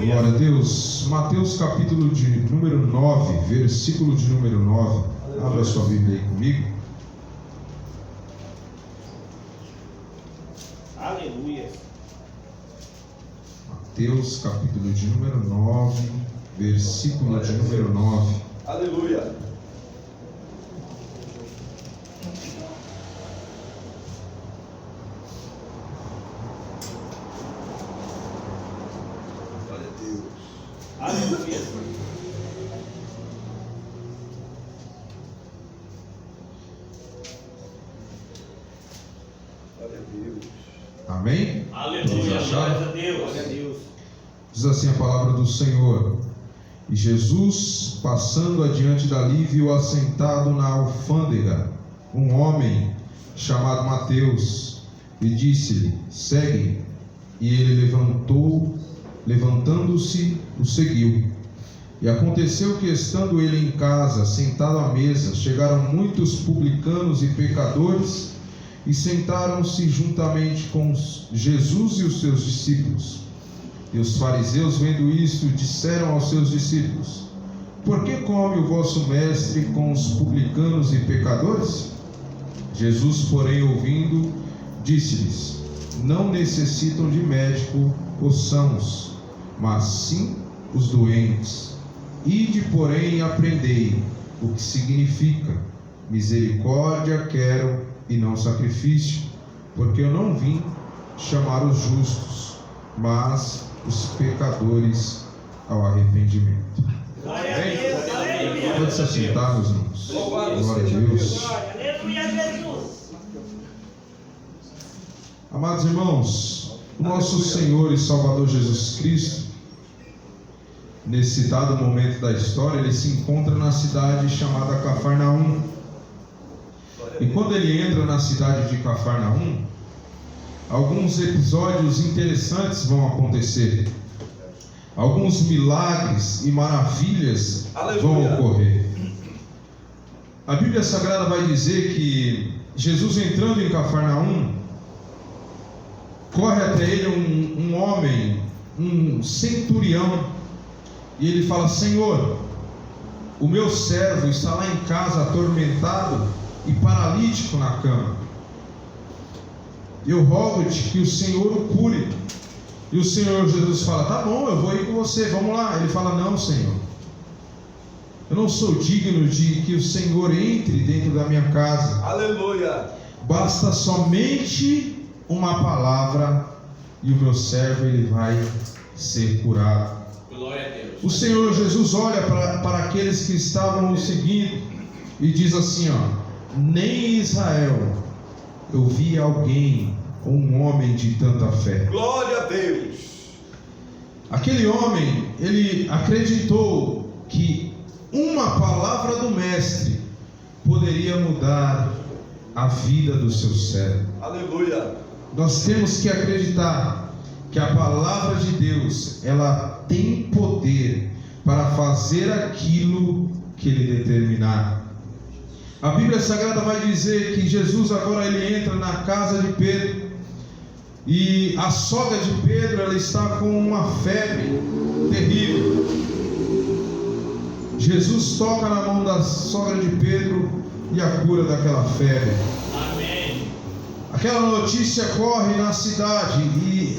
Glória a Deus. Mateus capítulo de número 9, versículo de número 9. Abra a sua Bíblia aí comigo. Aleluia. Mateus capítulo de número 9, versículo de número 9. Aleluia. Glória a Deus. Aleluia. Glória a Deus. Amém? Aleluia. Todos acharam? Glória a Deus. Glória a Deus. Diz assim a palavra do Senhor: E Jesus, passando adiante dali, viu assentado na alfândega um homem chamado Mateus, e disse-lhe: Segue. E ele levantando-se, o seguiu. E aconteceu que, estando ele em casa, sentado à mesa, chegaram muitos publicanos e pecadores, e sentaram-se juntamente com Jesus e os seus discípulos. E os fariseus, vendo isto, disseram aos seus discípulos: Por que come o vosso mestre com os publicanos e pecadores? Jesus, porém, ouvindo, disse-lhes: Não necessitam de médico os sãos, mas sim os doentes. Ide, porém, e aprendei o que significa: misericórdia quero e não sacrifício, porque eu não vim chamar os justos, mas os pecadores ao arrependimento. Glória a Deus. Aleluia. Pode se assentar, meus irmãos. Louvado Glória a seja Deus. Deus. Aleluia, Jesus. Amados irmãos, o nosso Senhor e Salvador Jesus Cristo, nesse dado momento da história, ele se encontra na cidade chamada Cafarnaum. E quando ele entra na cidade de Cafarnaum, alguns episódios interessantes vão acontecer. Alguns milagres e maravilhas vão ocorrer. A Bíblia Sagrada vai dizer que Jesus, entrando em Cafarnaum, corre até ele um homem, um centurião, e ele fala: Senhor, o meu servo está lá em casa atormentado e paralítico na cama. Eu rogo-te que o Senhor o cure. E o Senhor Jesus fala: Tá bom, eu vou ir com você, vamos lá. Ele fala: Não, Senhor, eu não sou digno de que o Senhor entre dentro da minha casa. Aleluia. Basta somente uma palavra e o meu servo ele vai ser curado. Glória a Deus. O Senhor Jesus olha para aqueles que estavam o seguindo e diz assim: nem em Israel eu vi alguém, um homem de tanta fé. Glória a Deus. Aquele homem, ele acreditou que uma palavra do mestre poderia mudar a vida do seu servo. Aleluia. Nós temos que acreditar que a palavra de Deus, ela tem poder para fazer aquilo que ele determinar. A Bíblia Sagrada vai dizer que Jesus agora ele entra na casa de Pedro, e a sogra de Pedro, ela está com uma febre terrível. Jesus toca na mão da sogra de Pedro e a cura daquela febre. Amém. Aquela notícia corre na cidade e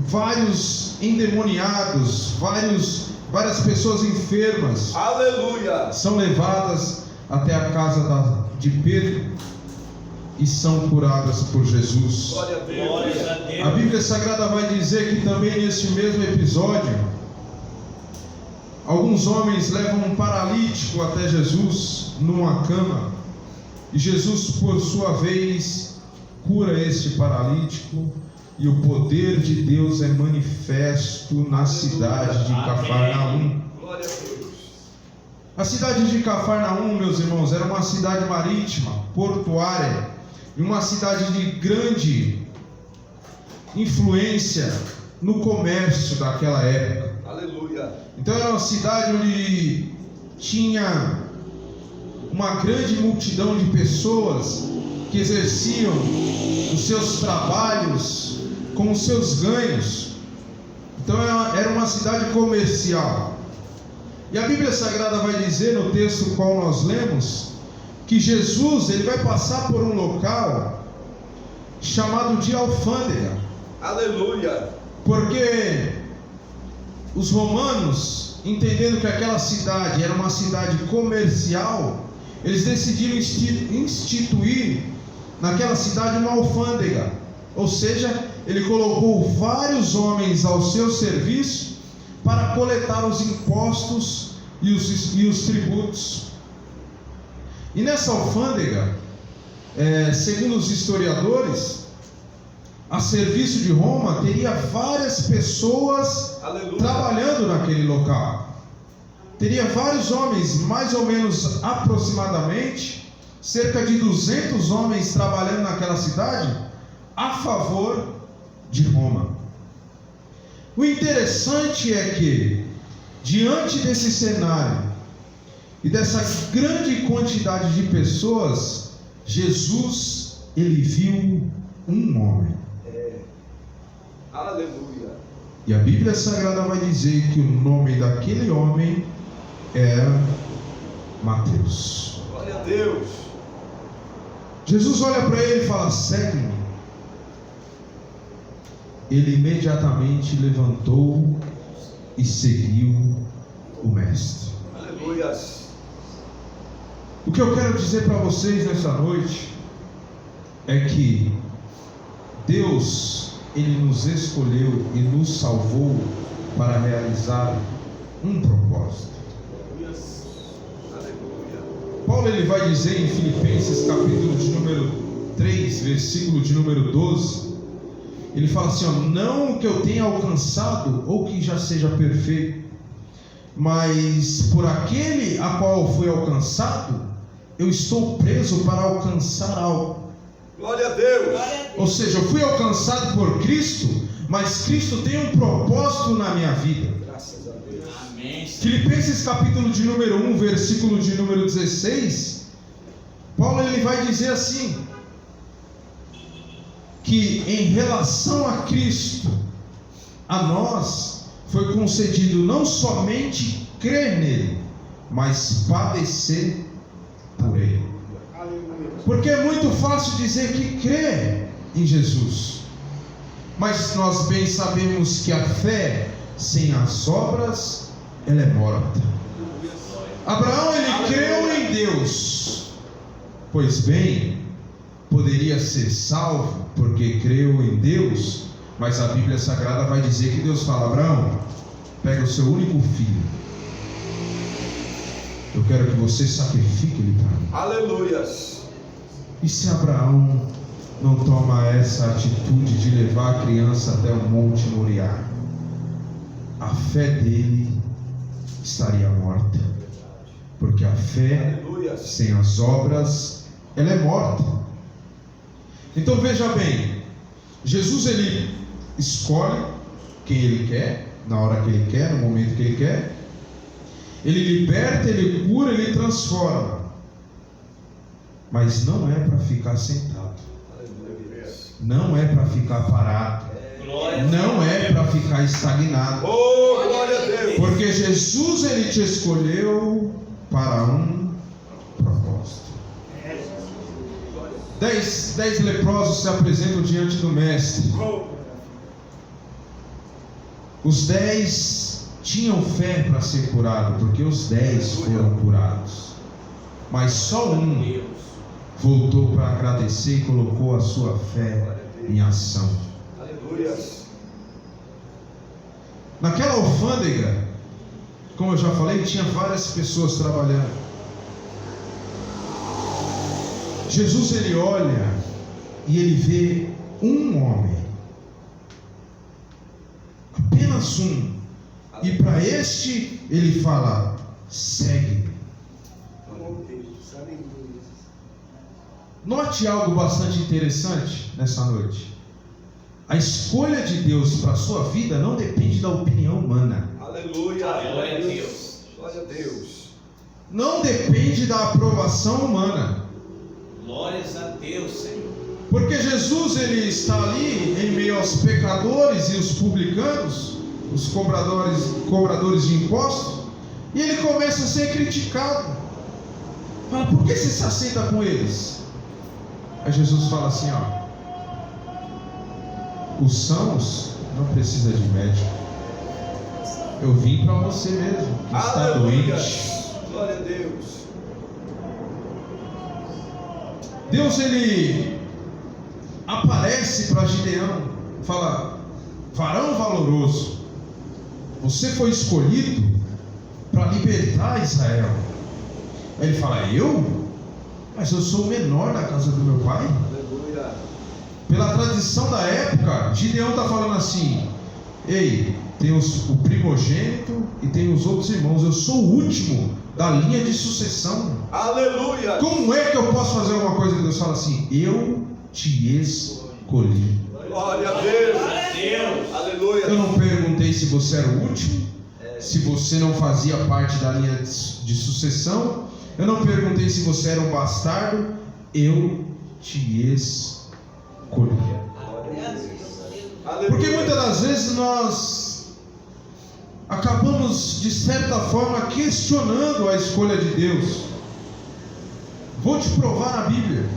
vários endemoniados, várias pessoas enfermas Aleluia. são levadas até a casa de Pedro e são curadas por Jesus. Glória a Deus. Glória a A Deus. Bíblia Sagrada vai dizer que também nesse mesmo episódio, alguns homens levam um paralítico até Jesus numa cama, e Jesus, por sua vez, cura este paralítico, e o poder de Deus é manifesto na cidade de Cafarnaum. Glória a Deus. A cidade de Cafarnaum, meus irmãos, era uma cidade marítima, portuária, e uma cidade de grande influência no comércio daquela época. Aleluia. Então era uma cidade onde tinha uma grande multidão de pessoas que exerciam os seus trabalhos com os seus ganhos. Então era uma uma cidade comercial. E a Bíblia Sagrada vai dizer no texto qual nós lemos, que Jesus ele vai passar por um local chamado de alfândega. Aleluia. Porque os romanos, entendendo que aquela cidade era uma cidade comercial, eles decidiram instituir naquela cidade uma alfândega. Ou seja, ele colocou vários homens ao seu serviço para coletar os impostos e os tributos. E nessa alfândega, segundo os historiadores, a serviço de Roma, teria várias pessoas trabalhando naquele local. Teria vários homens, mais ou menos aproximadamente, cerca de 200 homens trabalhando naquela cidade, a favor de Roma. O interessante é que, diante desse cenário e dessa grande quantidade de pessoas, Jesus, ele viu um homem. Aleluia. E a Bíblia Sagrada vai dizer que o nome daquele homem era Mateus. Glória a Deus. Jesus olha para ele e fala: segue-me. Ele imediatamente levantou e seguiu o mestre. Aleluia. O que eu quero dizer para vocês nessa noite é que Deus, ele nos escolheu e nos salvou para realizar um propósito. Paulo ele vai dizer em Filipenses capítulo de número 3, versículo de número 12, ele fala assim: ó, não que eu tenha alcançado ou que já seja perfeito, mas por aquele a qual eu fui alcançado, eu estou preso para alcançar algo. Glória a Deus. Ou seja, eu fui alcançado por Cristo, mas Cristo tem um propósito na minha vida. Graças a Deus. Amém. Filipenses capítulo de número 1, versículo de número 16, Paulo ele vai dizer assim, que em relação a Cristo, a nós foi concedido não somente crer nele, mas padecer por ele. Porque é muito fácil dizer que crê em Jesus, mas nós bem sabemos que a fé sem as obras, ela é morta. Abraão ele creu em Deus, pois bem, poderia ser salvo porque creu em Deus, mas a Bíblia Sagrada vai dizer que Deus fala: Abraão, pega o seu único filho, eu quero que você sacrifique ele para mim. Aleluia. E se Abraão não toma essa atitude de levar a criança até o Monte Moriá, a fé dele estaria morta, porque a fé sem as obras, ela é morta. Então veja bem, Jesus ele escolhe quem ele quer, na hora que ele quer, no momento que ele quer, ele liberta, ele cura, ele transforma, mas não é para ficar sentado, não é para ficar parado, não é para ficar estagnado. Oh, glória a Deus. Porque Jesus ele te escolheu para um propósito. 10 leprosos se apresentam diante do mestre. Os 10 tinham fé para ser curado, porque os 10 foram curados. Mas só um voltou para agradecer e colocou a sua fé em ação. Aleluia. Naquela alfândega, como eu já falei, tinha várias pessoas trabalhando. Jesus ele olha e ele vê um homem, apenas um, e para este ele fala: segue. Note algo bastante interessante nessa noite. A escolha de Deus para a sua vida não depende da opinião humana. Aleluia. Glória a Deus. Glória a Deus. Não depende da aprovação humana. Glórias a Deus, Senhor. Porque Jesus ele está ali em meio aos pecadores e os publicanos, os cobradores de impostos, e ele começa a ser criticado. Fala, por que você se assenta com eles? Aí Jesus fala assim, ó, os sãos não precisam de médico. Eu vim para você mesmo, que está doente. Glória a Deus. Deus, ele aparece para Gideão, fala, varão valoroso, você foi escolhido para libertar Israel. Aí ele fala, eu? Mas eu sou o menor da casa do meu pai. Aleluia. Pela tradição da época, Gideão está falando assim, ei, tem o primogênito e tem os outros irmãos, eu sou o último da linha de sucessão. Aleluia. Como é que eu posso fazer alguma coisa? Deus fala assim, eu te escolhi. Glória a Deus. Glória a Deus. Aleluia. Eu não perguntei se você era o último, se você não fazia parte da linha de sucessão. Eu não perguntei se você era um bastardo. Eu te escolhi. Aleluia. Porque muitas das vezes nós acabamos de certa forma questionando a escolha de Deus. Vou te provar na Bíblia.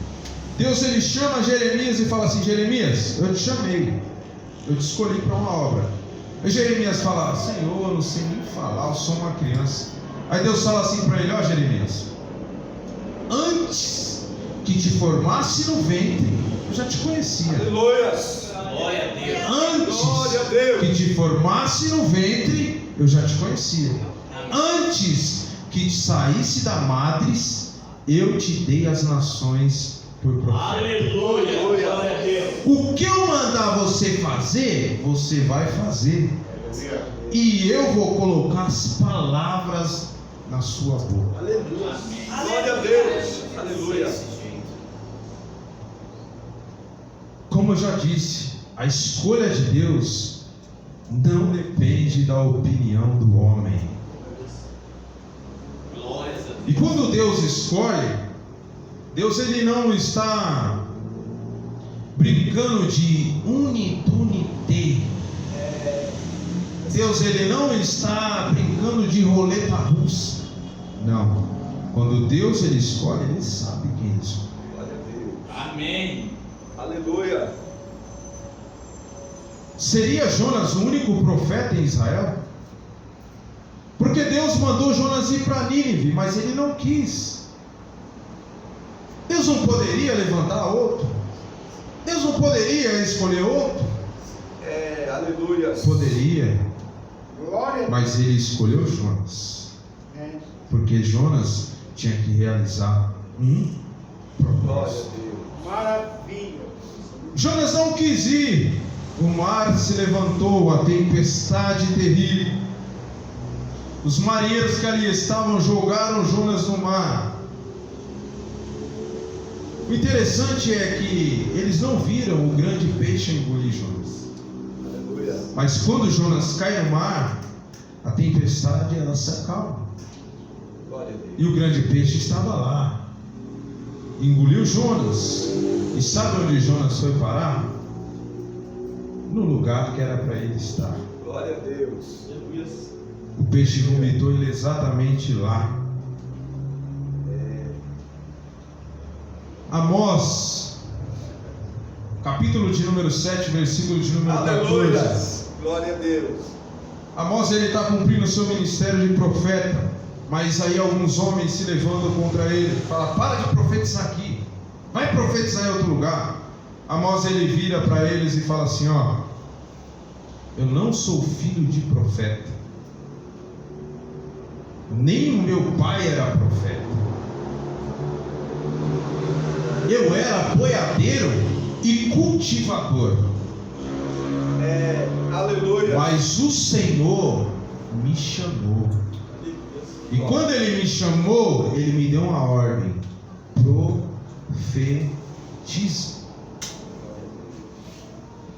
Deus, ele chama Jeremias e fala assim, Jeremias, eu te chamei, eu te escolhi para uma obra. E Jeremias fala, Senhor, eu não sei nem falar, eu sou uma criança. Aí Deus fala assim para ele, ó Jeremias, antes que te formasse no ventre, eu já te conhecia. Aleluia. Glória a Deus. Antes Glória a Deus. que te formasse no ventre, eu já te conhecia. Antes que te saísse da madres, eu te dei as nações por profeta. Aleluia. Glória a Deus. O que eu mandar você fazer, você vai fazer. E eu vou colocar as palavras na sua boca. Aleluia. Glória a Deus. Aleluia. Desse jeito. Como eu já disse, a escolha de Deus não depende da opinião do homem. Glórias a Deus. E quando Deus escolhe, Deus, ele não está brincando de unidunité. Deus, ele não está brincando de roleta russa. Não. Quando Deus ele escolhe, ele sabe quem ele escolhe. Glória a Deus. Amém. Aleluia. Seria Jonas o único profeta em Israel? Porque Deus mandou Jonas ir para Nínive, mas ele não quis. Deus não poderia levantar outro? Deus não poderia escolher outro? Aleluia. Poderia, Glória. mas ele escolheu Jonas. Porque Jonas tinha que realizar um Glória a propósito. Deus. Maravilha. Jonas não quis ir. O mar se levantou, a tempestade terrível. Os marinheiros que ali estavam jogaram Jonas no mar. O interessante é que eles não viram o grande peixe engolir Jonas. Aleluia. Mas quando Jonas cai no mar, a tempestade ela se acalma. Glória a Deus. E o grande peixe estava lá. Engoliu Jonas. E sabe onde Jonas foi parar? No lugar que era para ele estar. Glória a Deus. O peixe vomitou ele exatamente lá. Amós, capítulo de número 7, versículo de número 14. Aleluia. Glória a Deus. Amós ele está cumprindo o seu ministério de profeta, mas aí alguns homens se levantam contra ele, fala: para de profetizar aqui, vai profetizar em outro lugar. Amós ele vira para eles e fala assim: ó, eu não sou filho de profeta, nem o meu pai era profeta. Eu era boiadeiro e cultivador. Aleluia. Mas o Senhor me chamou. E quando Ele me chamou, Ele me deu uma ordem: profetiza.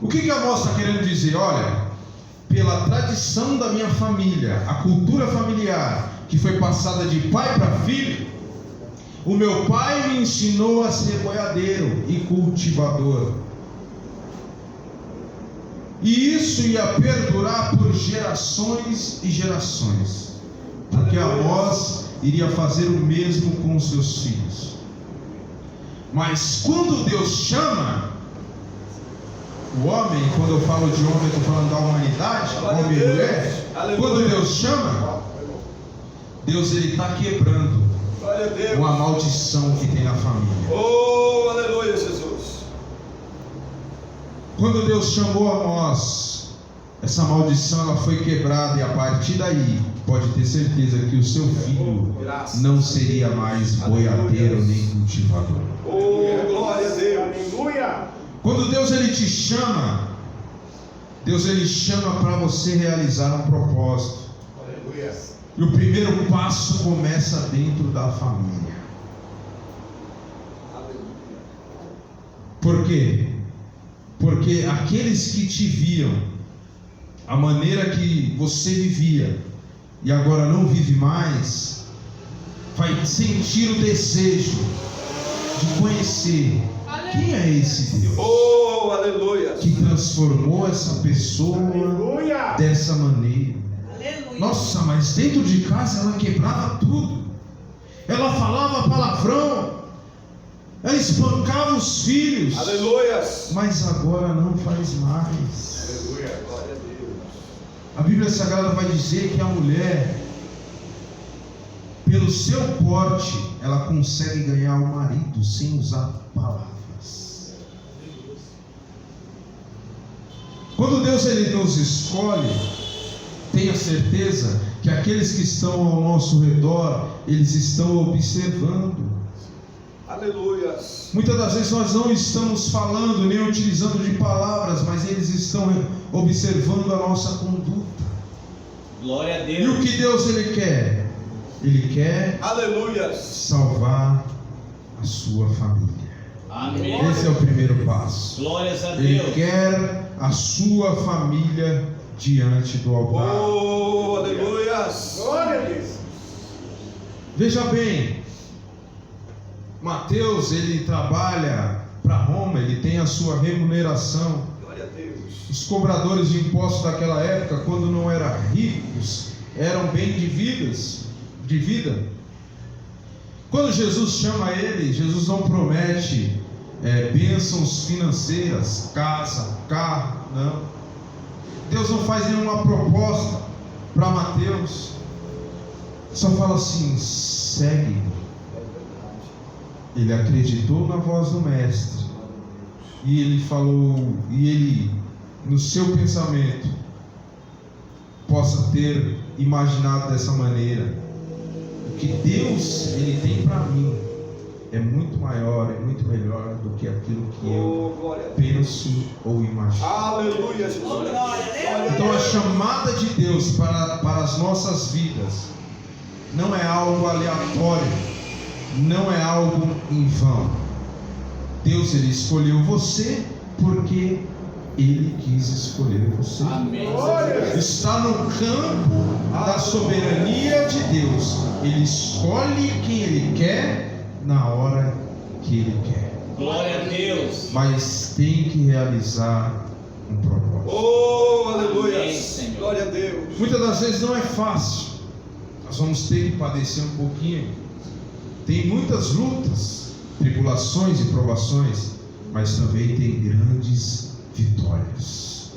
O que Amós está querendo dizer? Olha, pela tradição da minha família, a cultura familiar que foi passada de pai para filho, o meu pai me ensinou a ser boiadeiro e cultivador. E isso ia perdurar por gerações e gerações, porque Amós iria fazer o mesmo com os seus filhos. Mas quando Deus chama o homem, quando eu falo de homem, eu estou falando da humanidade, homem e mulher. Quando Deus chama, Deus ele está quebrando uma maldição que tem na família. Oh, aleluia, Jesus. Quando Deus chamou Amós, essa maldição ela foi quebrada, e a partir daí pode ter certeza que o seu filho não seria mais boiadeiro nem cultivador. Oh, glória a Deus. Aleluia. Quando Deus ele te chama, Deus ele chama para você realizar um propósito. Aleluia. E o primeiro passo começa dentro da família. Por quê? Porque aqueles que te viam, a maneira que você vivia e agora não vive mais, vai sentir o desejo de conhecer quem é esse Deus Oh, aleluia. que transformou essa pessoa Aleluia. dessa maneira. Aleluia. Nossa, mas dentro de casa ela quebrava tudo, ela falava palavrão, ela espancava os filhos, Aleluia. mas agora não faz mais. Aleluia. Glória a Deus. A Bíblia Sagrada vai dizer que a mulher, pelo seu porte, ela consegue ganhar o marido sem usar palavras. Quando Deus ele nos escolhe, tenha certeza que aqueles que estão ao nosso redor, eles estão observando. Aleluia. Muitas das vezes nós não estamos falando nem utilizando de palavras, mas eles estão observando a nossa conduta. Glória a E o Deus. que Deus ele quer? Ele quer Aleluia. salvar a sua família. Amém. Esse é o primeiro passo. Glórias a Ele Deus. quer a sua família diante do altar. Oh, aleluia. Glória a Deus. Veja bem, Mateus ele trabalha para Roma, ele tem a sua remuneração. Glória a Deus. Os cobradores de impostos daquela época, quando não eram ricos, eram bem de vida. Quando Jesus chama ele, Jesus não promete bênçãos financeiras, casa, carro, não. Deus não faz nenhuma proposta para Mateus, só fala assim: segue. Ele acreditou na voz do mestre, e ele falou, e ele, no seu pensamento, possa ter imaginado dessa maneira: o que Deus ele tem para mim é muito maior, é muito melhor do que aquilo que eu Oh, glória a Deus. penso ou imagino. Aleluia, Jesus. Oh, glória a Deus. Então a chamada de Deus para as nossas vidas não é algo aleatório, não é algo em vão. Deus ele escolheu você porque Ele quis escolher você. Amém. Está no campo da soberania de Deus. Ele escolhe quem Ele quer na hora que Ele quer, Glória a Deus. mas tem que realizar um propósito. Oh, aleluia. Amém, Senhor. Glória a Deus. Muitas das vezes não é fácil, nós vamos ter que padecer um pouquinho. Tem muitas lutas, tribulações e provações, mas também tem grandes vitórias.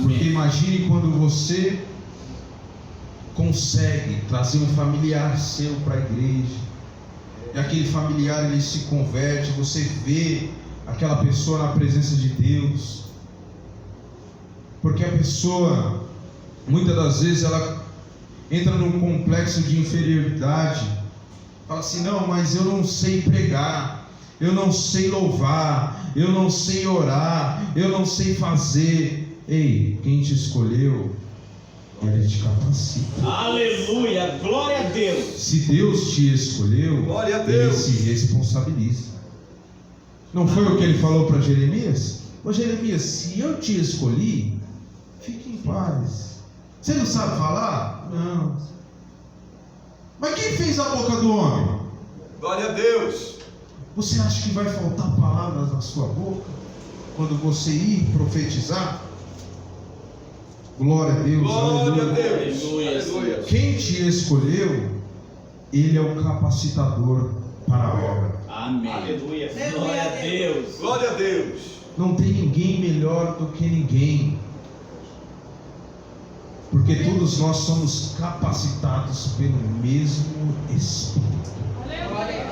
Porque Amém. imagine quando você consegue trazer um familiar seu para a igreja, e aquele familiar ele se converte, você vê aquela pessoa na presença de Deus. Porque a pessoa, muitas das vezes, ela entra num complexo de inferioridade. Fala assim: não, mas eu não sei pregar, eu não sei louvar, eu não sei orar, eu não sei fazer. Ei, quem te escolheu, Ele te capacita. Aleluia. Glória a Deus. Se Deus te escolheu, Glória a Ele Deus. se responsabiliza. Não foi o que Ele falou para Jeremias? Ô Jeremias, se eu te escolhi, fique em paz. Você não sabe falar? Não. Mas quem fez a boca do homem? Glória a Deus. Você acha que vai faltar palavras na sua boca quando você ir profetizar? Glória a Deus. Glória a Aleluia. Deus. Aleluia. Aleluia. Quem te escolheu, Ele é o capacitador para a obra. Amém. Aleluia. Glória a Deus. Glória a Deus. Não tem ninguém melhor do que ninguém, porque todos nós somos capacitados pelo mesmo Espírito.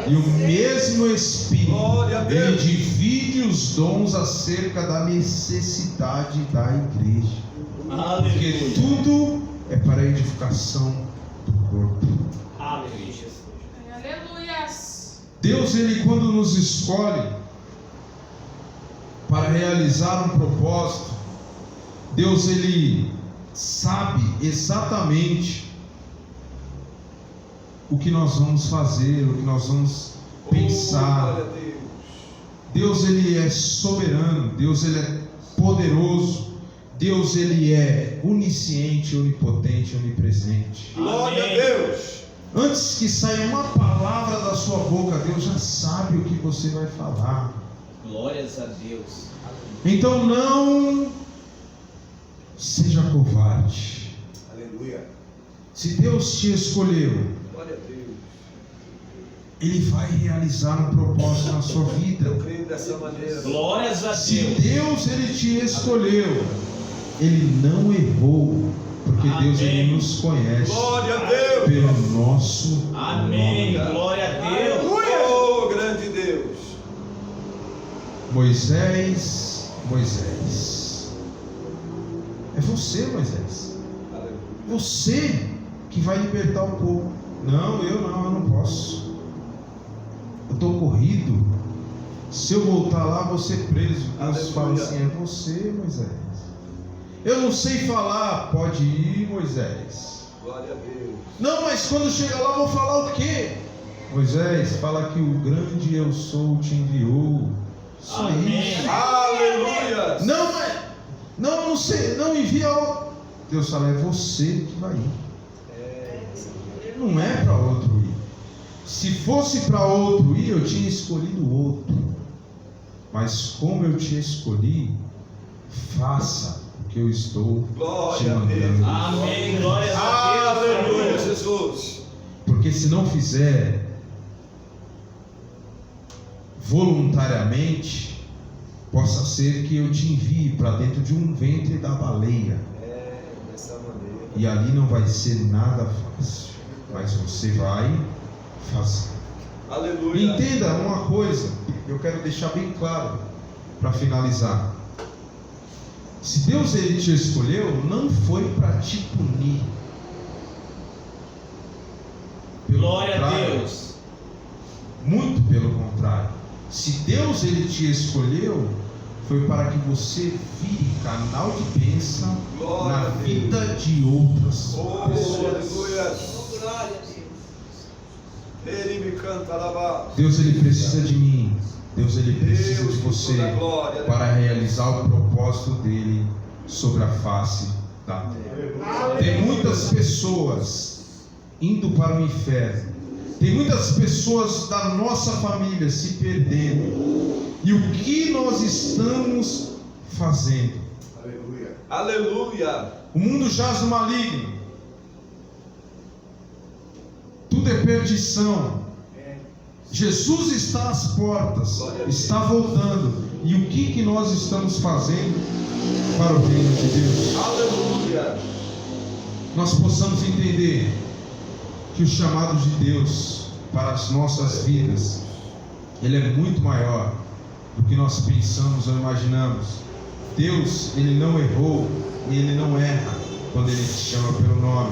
E o mesmo Espírito, Glória a Deus. Ele divide os dons acerca da necessidade da igreja. Porque Aleluia. tudo é para a edificação do corpo. Aleluia. Aleluias. Deus, Ele quando nos escolhe para realizar um propósito, Deus, Ele sabe exatamente o que nós vamos fazer, o que nós vamos pensar. Glória a Deus. Deus, Ele é soberano, Deus, Ele é poderoso, Deus, Ele é onisciente, onipotente, onipresente. Glória a Amém. Deus. Antes que saia uma palavra da sua boca, Deus já sabe o que você vai falar. Glórias a Deus. Então não seja covarde. Aleluia. Se Deus te escolheu, Glória a Deus. Ele vai realizar um propósito na sua Eu vida. creio dessa maneira. Glórias a Se Deus. Deus, Ele te escolheu, Ele não errou, porque Deus, Amém. Ele nos conhece Glória a Deus. pelo nosso Amém. nome. Glória a Deus. Oh, grande Deus. Moisés, é você, Moisés, Aleluia. você que vai libertar o povo. Não, eu não posso, eu estou corrido, se eu voltar lá vou ser preso. Deus Aleluia. fala assim, é você, Moisés. Eu não sei falar, pode ir, Moisés. Glória a Deus. Não, mas quando chegar lá vou falar o quê? Moisés, fala que o grande eu sou te enviou. Só Amém. isso. Aleluia. Não sei, não envia outro. Deus fala, é você que vai ir. Não é para outro ir. Se fosse para outro ir, eu tinha escolhido outro. Mas como eu te escolhi, faça o que eu estou te Glória a mandando. Deus. Amém. Glórias a Deus. Aleluia, Jesus. Porque se não fizer voluntariamente, possa ser que eu te envie para dentro de um ventre da baleia. Dessa maneira. E ali não vai ser nada fácil, mas você vai fazer. Aleluia. Entenda uma coisa, eu quero deixar bem claro para finalizar. Se Deus, Ele te escolheu, não foi para te punir. Pelo Glória a contrário, Deus. muito pelo contrário. Se Deus, Ele te escolheu, foi para que você vire canal de bênção Glória na a Deus. vida de outras Oh, pessoas. aleluia. Oh, glória a Deus. Ele me canta lá. Deus, Ele precisa de mim. Deus, Ele precisa Deus de de você toda glória. para realizar o propósito dele sobre a face da terra. Tem muitas pessoas indo para o inferno. Tem muitas pessoas da nossa família se perdendo. E o que nós estamos fazendo? Aleluia. Aleluia. O mundo jaz no maligno. Tudo é perdição. Jesus está às portas, está voltando. E o que nós estamos fazendo para o reino de Deus? Aleluia. Nós possamos entender que o chamado de Deus para as nossas vidas, ele é muito maior do que nós pensamos ou imaginamos. Deus, Ele não errou e Ele não erra quando Ele te chama pelo nome.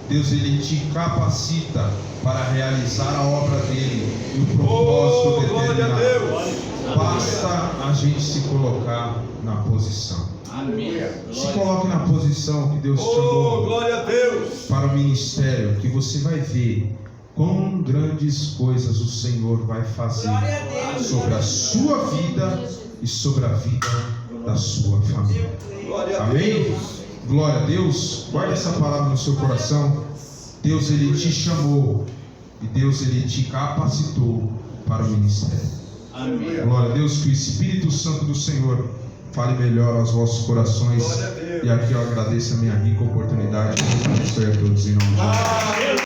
Deus, Ele te capacita para realizar a obra dele e o propósito Oh, glória a determinado. Deus. Basta a gente se colocar na posição. Amém. Se Glória. coloque na posição que Deus te Oh, chamou glória a Deus. para o ministério, que você vai ver quão grandes coisas o Senhor vai fazer Glória a Deus. sobre a sua vida e sobre a vida da sua família. Glória a Amém? Deus. Glória a Deus. Guarde essa palavra no seu coração. Deus, Ele te chamou e Deus, Ele te capacitou para o ministério. Amém. Glória a Deus, que o Espírito Santo do Senhor fale melhor aos vossos corações Glória a Deus. E aqui eu agradeço a minha rica oportunidade. Que Deus abençoe a todos em nome de Jesus.